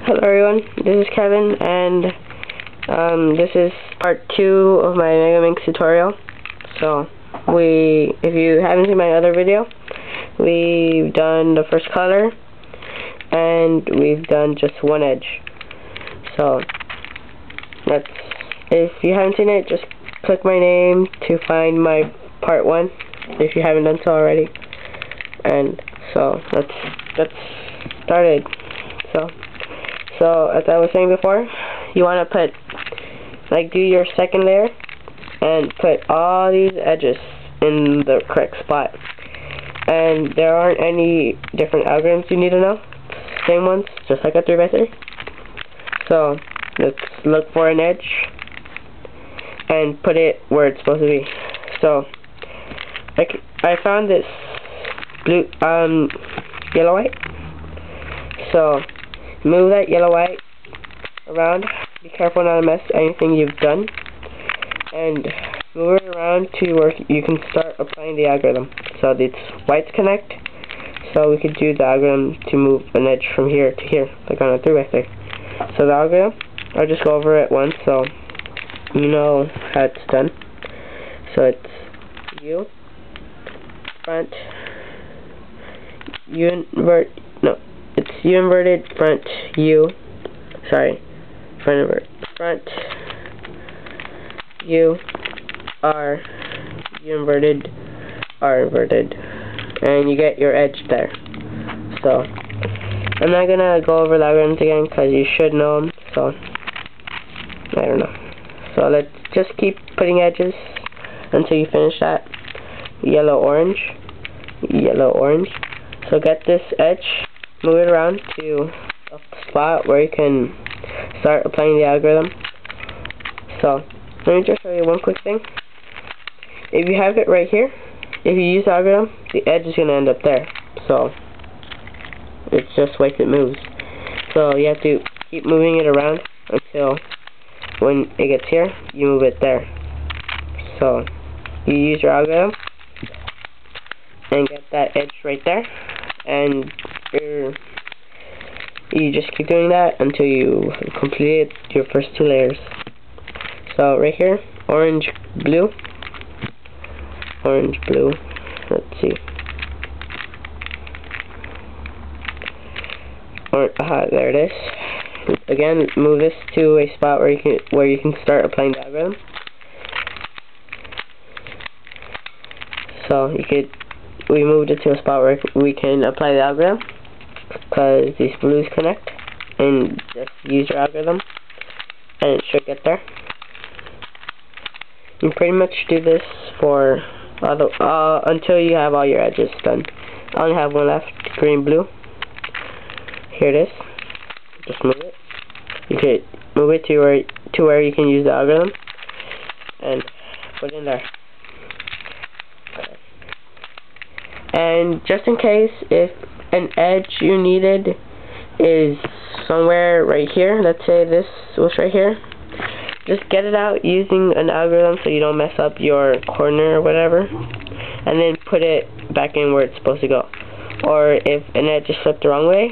Hello everyone, this is Kevin, and this is part 2 of my megaminx tutorial. So, if you haven't seen my other video, we've done the first color, and we've done just one edge. So, if you haven't seen it, just click my name to find my part 1, if you haven't done so already. And so, let's start it. So, as I was saying before, you want to do your second layer, and put all these edges in the correct spot. And there aren't any different algorithms you need to know. Same ones, just like a 3x3. So, let's look for an edge, and put it where it's supposed to be. So, I found this blue, yellow white. So, move that yellow white around. Be careful not to mess anything you've done. And move it around to where you can start applying the algorithm. So these whites connect. So we could do the algorithm to move an edge from here to here, like on a 3x3. So the algorithm, I'll just go over it once so you know how it's done. So it's U, front, it's U inverted, front, U, front, U, R, U inverted, R inverted, and you get your edge there. So, I'm not gonna go over the algorithms again because you should know them, so, I don't know. So, let's just keep putting edges until you finish that. Yellow, orange, yellow, orange. So, get this edge, move it around to a spot where you can start applying the algorithm. So, let me just show you one quick thing. If you have it right here, if you use the algorithm, the edge is going to end up there. So, it's just like it moves. So, you have to keep moving it around until when it gets here, you move it there. So, you use your algorithm and get that edge right there, and you just keep doing that until you complete your first 2 layers. So right here, orange, blue, let's see, there it is. Again, move this to a spot where you can start applying the algorithm. So we moved it to a spot where we can apply the algorithm, because these blues connect, and just use your algorithm and it should get there. You pretty much do this for until you have all your edges done. I only have one left, green, blue. Here it is. Just move it. You could move it to where you can use the algorithm and put it in there. Okay. And just in case, if an edge you needed is somewhere right here, let's say this was right here, just get it out using an algorithm so you don't mess up your corner or whatever, and then put it back in where it's supposed to go. Or if an edge is flipped the wrong way,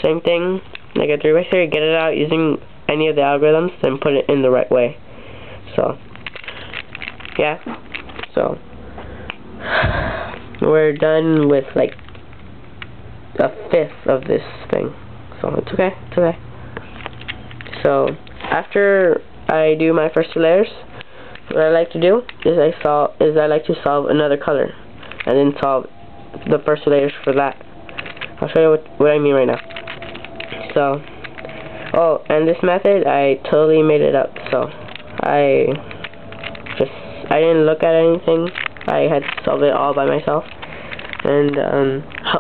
same thing, like a 3x3, get it out using any of the algorithms, then put it in the right way. So, yeah, so we're done with like a fifth of this thing, so it's okay. So after I do my first 2 layers, what I like to do is I like to solve another color, and then solve the first 2 layers for that. I'll show you what I mean right now. So, and this method, I totally made it up. So I didn't look at anything. I had to solve it all by myself, and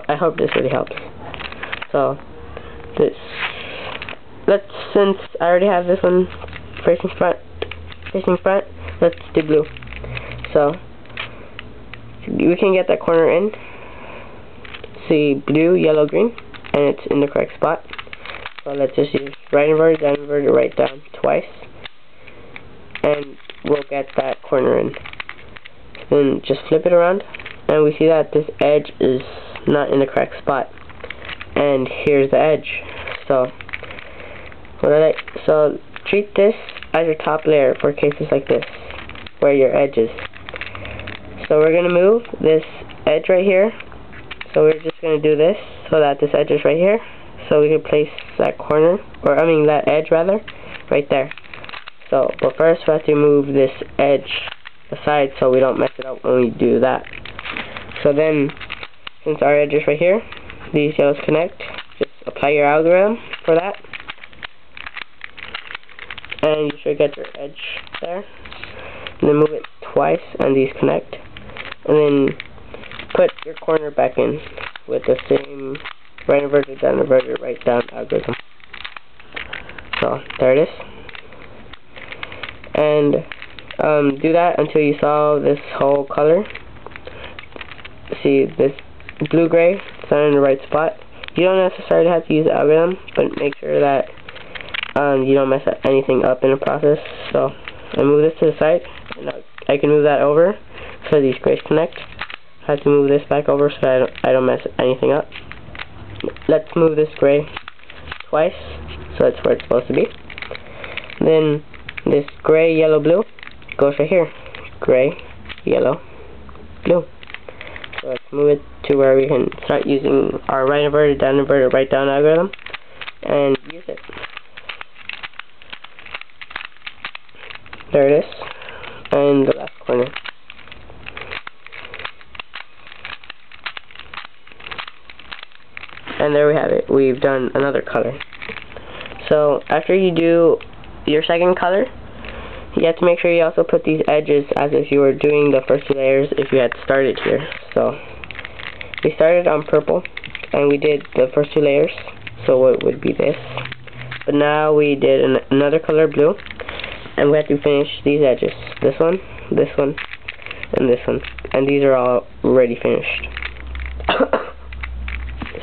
I hope this really helps. So since I already have this one facing front, let's do blue. So we can get that corner in. See, blue, yellow, green, and it's in the correct spot. So let's just use right inverted, down inverted, right down twice, and we'll get that corner in. Then just flip it around, and we see that this edge is not in the correct spot. And here's the edge. So So treat this as your top layer for cases like this, where your edge is. So we're going to move this edge right here. So we're just going to do this so that this edge is right here. So we can place that corner, or I mean that edge rather, right there. So, but first we have to move this edge aside so we don't mess it up when we do that. So then, since our edge is right here, these yellows connect. Just apply your algorithm for that. And you should get your edge there. And then move it twice and these connect. And then put your corner back in with the same right inverted, down inverted, right down algorithm. So there it is. And do that until you saw this whole color. See this blue-gray, it's not in the right spot. You don't necessarily have to use the algorithm, but make sure that you don't mess anything up in the process. So I move this to the side, and I can move that over so these grays connect. I have to move this back over so I don't mess anything up. Let's move this gray twice, so that's where it's supposed to be. Then this gray, yellow, blue goes right here. Gray, yellow, blue. So let's move it to where we can start using our right inverted, right down algorithm and use it. There it is. And the last corner. And there we have it. We've done another color. So after you do your second color, you have to make sure you also put these edges as if you were doing the first two layers if you had started here. So we started on purple and we did the first two layers, so it would be this. But now we did another color, blue, and we have to finish these edges. This one, and this one. And these are all already finished.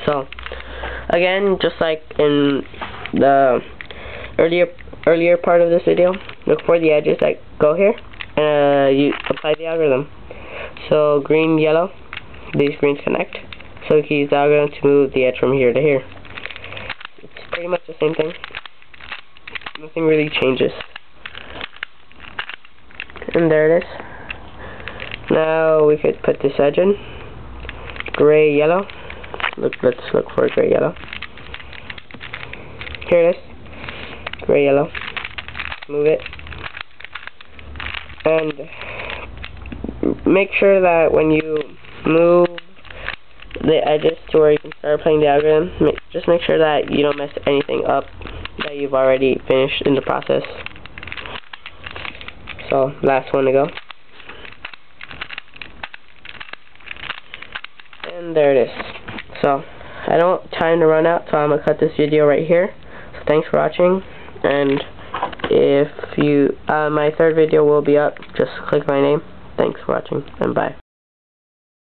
So again, just like in the earlier part of this video, look for the edges that go here, and you apply the algorithm. So green, yellow, these greens connect, so we can use the algorithm to move the edge from here to here. It's pretty much the same thing. Nothing really changes. And there it is. Now we could put this edge in. Gray, yellow. Let's look for a gray, yellow. Here it is. Gray, yellow. Move it. And make sure that when you move the edges to where you can start playing the algorithm, just make sure that you don't mess anything up that you've already finished in the process. So, last one to go. And there it is. So, I don't have time to run out, so I'm going to cut this video right here. So, thanks for watching, and if you, my third video will be up. Just click my name. Thanks for watching, and bye.